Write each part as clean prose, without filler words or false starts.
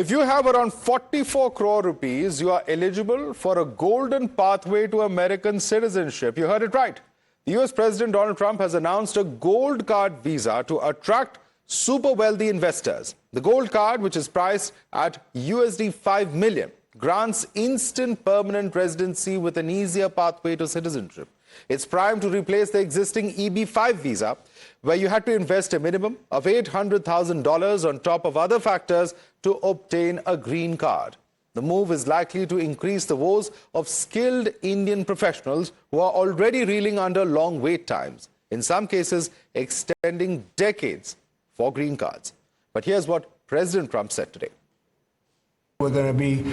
If you have around 44 crore rupees, you are eligible for a golden pathway to American citizenship. You heard it right. The US President Donald Trump has announced a gold card visa to attract super wealthy investors. The gold card, which is priced at USD 5 million, grants instant permanent residency with an easier pathway to citizenship. It's primed to replace the existing EB-5 visa, where you had to invest a minimum of $800,000 on top of other factors to obtain a green card. The move is likely to increase the woes of skilled Indian professionals who are already reeling under long wait times, in some cases extending decades for green cards. But here's what President Trump said today. We're going to be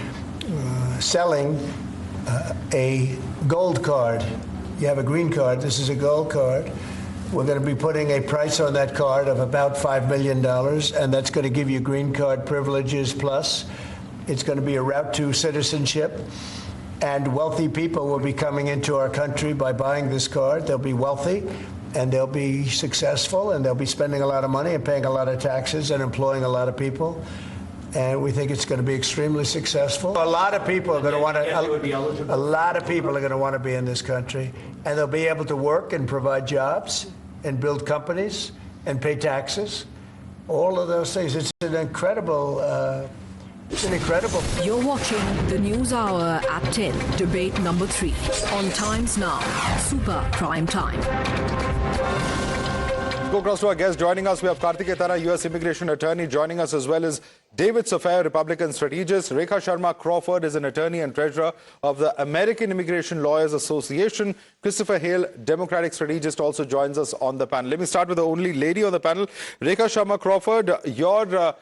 selling a gold card. You have a green card, this is a gold card. We're going to be putting a price on that card of about $5 million, and that's going to give you green card privileges plus. It's going to be a route to citizenship, and wealthy people will be coming into our country by buying this card. They'll be wealthy, and they'll be successful, and they'll be spending a lot of money and paying a lot of taxes and employing a lot of people. And we think it's going to be extremely successful. A lot of people are going to want to. A lot of people are going to want to be in this country, and they'll be able to work and provide jobs and build companies and pay taxes. All of those things. It's an incredible. You're watching the News Hour at 10, debate number 3 on Times Now, Super Prime Time. Go across to our guest. Joining us, we have Karthikeya Tanna, U.S. immigration attorney. Joining us as well as David Sofair, Republican strategist. Rekha Sharma Crawford is an attorney and treasurer of the American Immigration Lawyers Association. Christopher Hale, Democratic strategist, also joins us on the panel. Let me start with the only lady on the panel. Rekha Sharma Crawford, your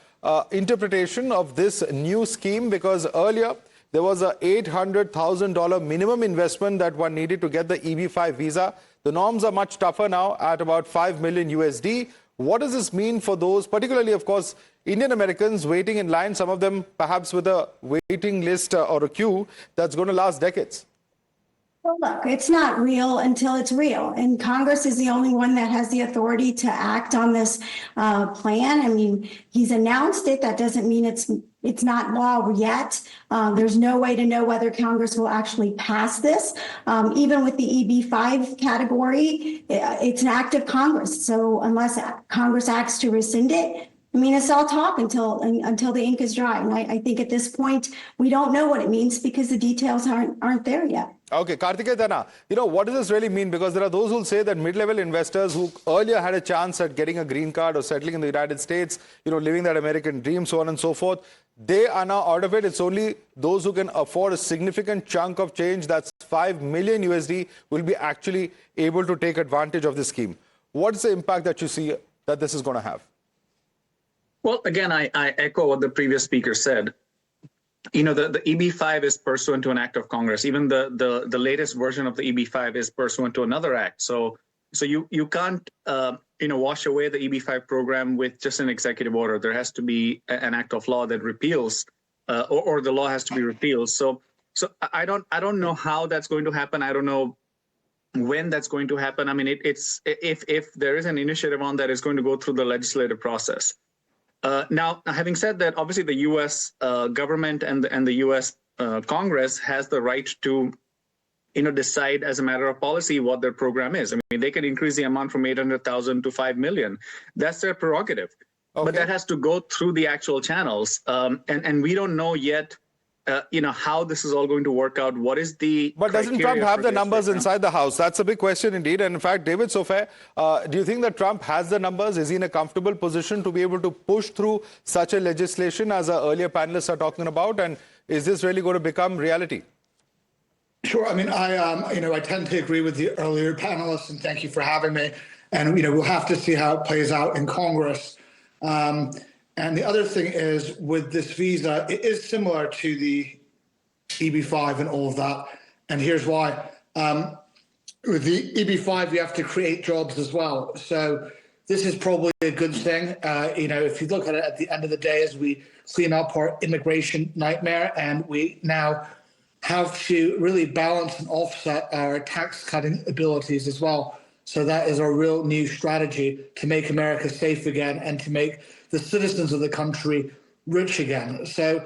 interpretation of this new scheme, because earlier there was a $800,000 minimum investment that one needed to get the EB-5 visa. The norms are much tougher now at about 5 million USD. What does this mean for those, particularly, of course, Indian Americans waiting in line, some of them perhaps with a waiting list or a queue that's going to last decades? Well, look, it's not real until it's real. And Congress is the only one that has the authority to act on this plan. I mean, he's announced it. That doesn't mean it's not law yet. There's no way to know whether Congress will actually pass this. Even with the EB-5 category, it's an act of Congress. So unless Congress acts to rescind it, I mean, it's all talk until the ink is dry. And I think at this point, we don't know what it means because the details aren't there yet. Okay, Karthikeya Tanna, what does this really mean? Because there are those who say that mid-level investors who earlier had a chance at getting a green card or settling in the United States, living that American dream, so on and so forth, they are now out of it. It's only those who can afford a significant chunk of change, that's 5 million USD, will be actually able to take advantage of this scheme. What's the impact that you see that this is going to have? Well, again, I echo what the previous speaker said. The EB-5 is pursuant to an act of Congress. Even the latest version of the EB-5 is pursuant to another act. So you can't wash away the EB-5 program with just an executive order. There has to be an act of law that repeals, or the law has to be repealed. So I don't know how that's going to happen. I don't know when that's going to happen. I mean, if there is an initiative on that, it's going to go through the legislative process. Now, having said that, obviously the U.S. Government and the U.S. Congress has the right to, decide as a matter of policy what their program is. I mean, they can increase the amount from 800,000 to 5 million. That's their prerogative. Okay. But that has to go through the actual channels. And we don't know yet, how this is all going to work out. What is the But doesn't Trump have the numbers inside the House? That's a big question indeed. And in fact, David Sofair, do you think that Trump has the numbers? Is he in a comfortable position to be able to push through such a legislation as our earlier panelists are talking about? And is this really going to become reality? Sure. I mean, I tend to agree with the earlier panelists, and thank you for having me. And, we'll have to see how it plays out in Congress. And the other thing is, with this visa, it is similar to the EB-5 and all of that. And here's why. With the EB-5, you have to create jobs as well. So this is probably a good thing. If you look at it at the end of the day, as we clean up our immigration nightmare, and we now have to really balance and offset our tax cutting abilities as well. So that is our real new strategy to make America safe again and to make the citizens of the country rich again. So,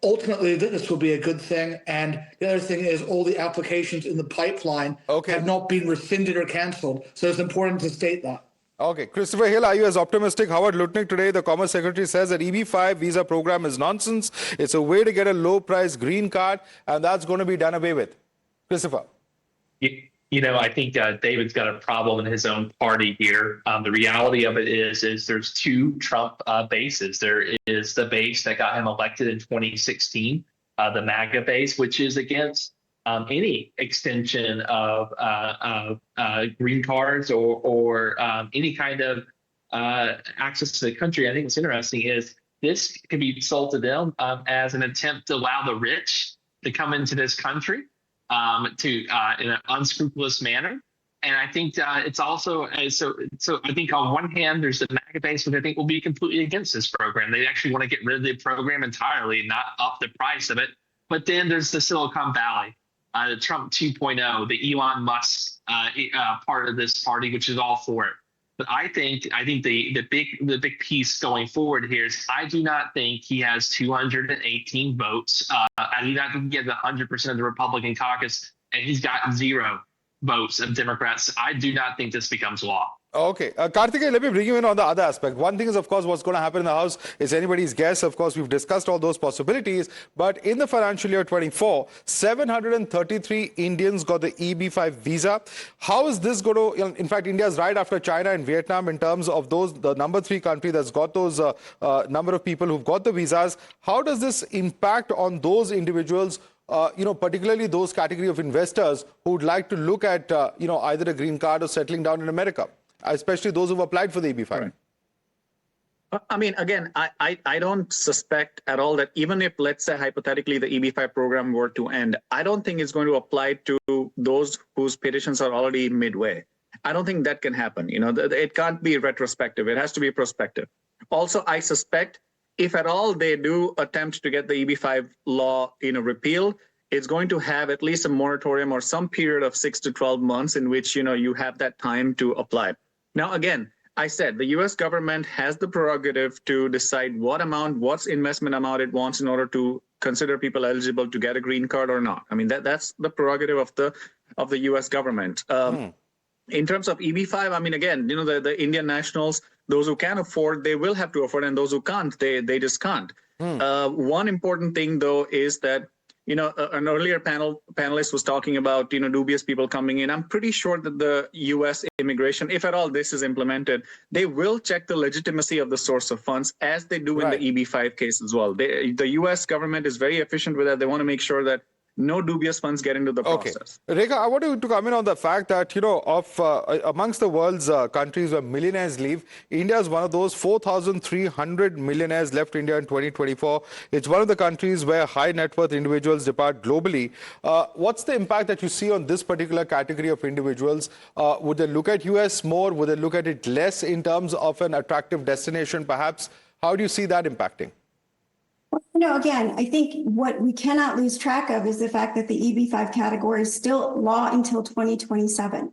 ultimately this will be a good thing. And the other thing is all the applications in the pipeline have not been rescinded or canceled. So it's important to state that. Okay. Christopher Hill, are you as optimistic? Howard Lutnick today, the Commerce Secretary, says that EB-5 visa program is nonsense. It's a way to get a low-price green card, and that's going to be done away with. Christopher. I think David's got a problem in his own party here. The reality of it is there's two Trump bases. There is the base that got him elected in 2016, the MAGA base, which is against any extension of green cards or any kind of access to the country. I think what's interesting is this can be sold to them as an attempt to allow the rich to come into this country in an unscrupulous manner. And I think it's also so I think on one hand, there's the MAGA base, which I think will be completely against this program. They actually want to get rid of the program entirely, not up the price of it. But then there's the Silicon Valley, the Trump 2.0, the Elon Musk part of this party, which is all for it. But I think the big piece going forward here is I do not think he has 218 votes. I do not think he has 100% of the Republican caucus, and he's got 0 votes of Democrats. I do not think this becomes law. Okay. Karthikeyan, let me bring you in on the other aspect. One thing is, of course, what's going to happen in the House is anybody's guess. Of course, we've discussed all those possibilities. But in the financial year 24, 733 Indians got the EB-5 visa. How is this going to, in fact, India is right after China and Vietnam in terms of the number 3 country that's got those number of people who've got the visas. How does this impact on those individuals, particularly those category of investors who would like to look at, either a green card or settling down in America? Especially those who've applied for the EB-5. Right. I mean, again, I don't suspect at all that even if, let's say, hypothetically, the EB-5 program were to end, I don't think it's going to apply to those whose petitions are already midway. I don't think that can happen. It can't be retrospective. It has to be prospective. Also, I suspect if at all they do attempt to get the EB-5 law, repealed, it's going to have at least a moratorium or some period of 6 to 12 months in which, you have that time to apply. Now, again, I said the U.S. government has the prerogative to decide what's investment amount it wants in order to consider people eligible to get a green card or not. I mean, that's the prerogative of the U.S. government. In terms of EB-5, I mean, again, the Indian nationals, those who can afford, they will have to afford, and those who can't, they just can't. One important thing, though, is that an earlier panelist was talking about, dubious people coming in. I'm pretty sure that the U.S. immigration, if at all this is implemented, they will check the legitimacy of the source of funds as they do in the EB-5 case as well. The U.S. government is very efficient with that. They want to make sure that no dubious funds get into the process. Rekha, I want you to comment on the fact that, amongst the world's countries where millionaires live, India is one of those. 4,300 millionaires left India in 2024. It's one of the countries where high net worth individuals depart globally. What's the impact that you see on this particular category of individuals? Would they look at US more? Would they look at it less in terms of an attractive destination, perhaps? How do you see that impacting? Again, I think what we cannot lose track of is the fact that the EB-5 category is still law until 2027.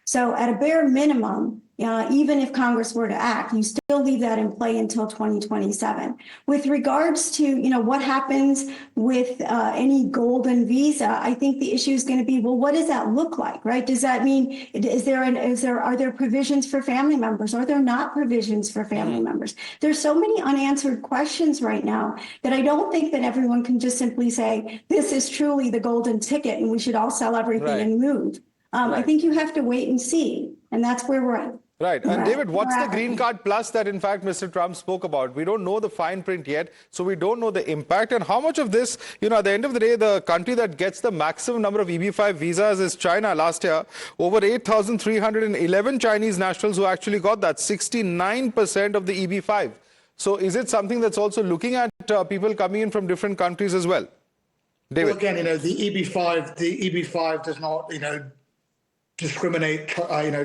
So at a bare minimum, even if Congress were to act, you still leave that in play until 2027. With regards to, what happens with any golden visa, I think the issue is going to be, well, what does that look like, right? Does that mean, are there provisions for family members? Are there not provisions for family members? There's so many unanswered questions right now that I don't think that everyone can just simply say, this is truly the golden ticket and we should all sell everything and move. I think you have to wait and see, and that's where we're at. Right. And David, what's the Green Card Plus that, in fact, Mr. Trump spoke about? We don't know the fine print yet, so we don't know the impact. And how much of this, at the end of the day, the country that gets the maximum number of EB-5 visas is China. Last year, over 8,311 Chinese nationals who actually got that, 69% of the EB-5. So is it something that's also looking at people coming in from different countries as well? David. Well, again, the EB-5 does not, discriminate,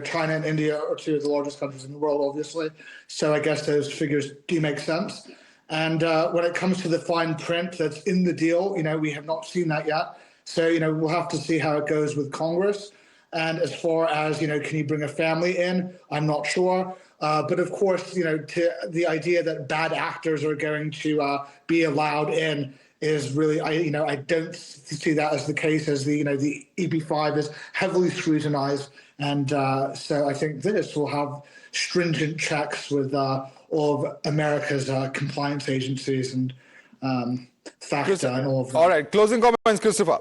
China and India are two of the largest countries in the world, obviously. So I guess those figures do make sense. And when it comes to the fine print that's in the deal, we have not seen that yet. So, we'll have to see how it goes with Congress. And as far as, can you bring a family in? I'm not sure. But of course, to the idea that bad actors are going to be allowed in is really, I don't see that as the case, as the EB5 is heavily scrutinized. And so I think this will have stringent checks with all of America's compliance agencies and FACTA and all of that. All right, closing comments, Christopher.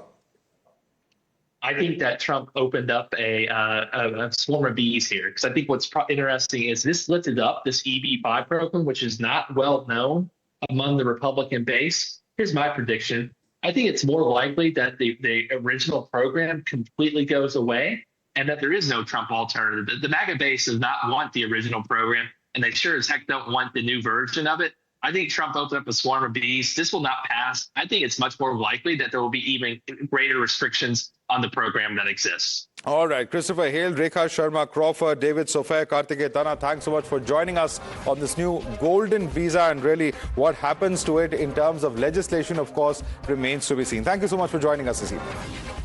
I think that Trump opened up a swarm of bees here, because I think what's interesting is this lifted up this EB5 program, which is not well known among the Republican base. Here's my prediction. I think it's more likely that the original program completely goes away and that there is no Trump alternative. The MAGA base does not want the original program, and they sure as heck don't want the new version of it. I think Trump opened up a swarm of bees. This will not pass. I think it's much more likely that there will be even greater restrictions on the program that exists. All right, Christopher Hale, Rekha Sharma Crawford, David Sofia, Kartikeya Tana, thanks so much for joining us on this new golden visa, and really what happens to it in terms of legislation, of course, remains to be seen. Thank you so much for joining us this evening.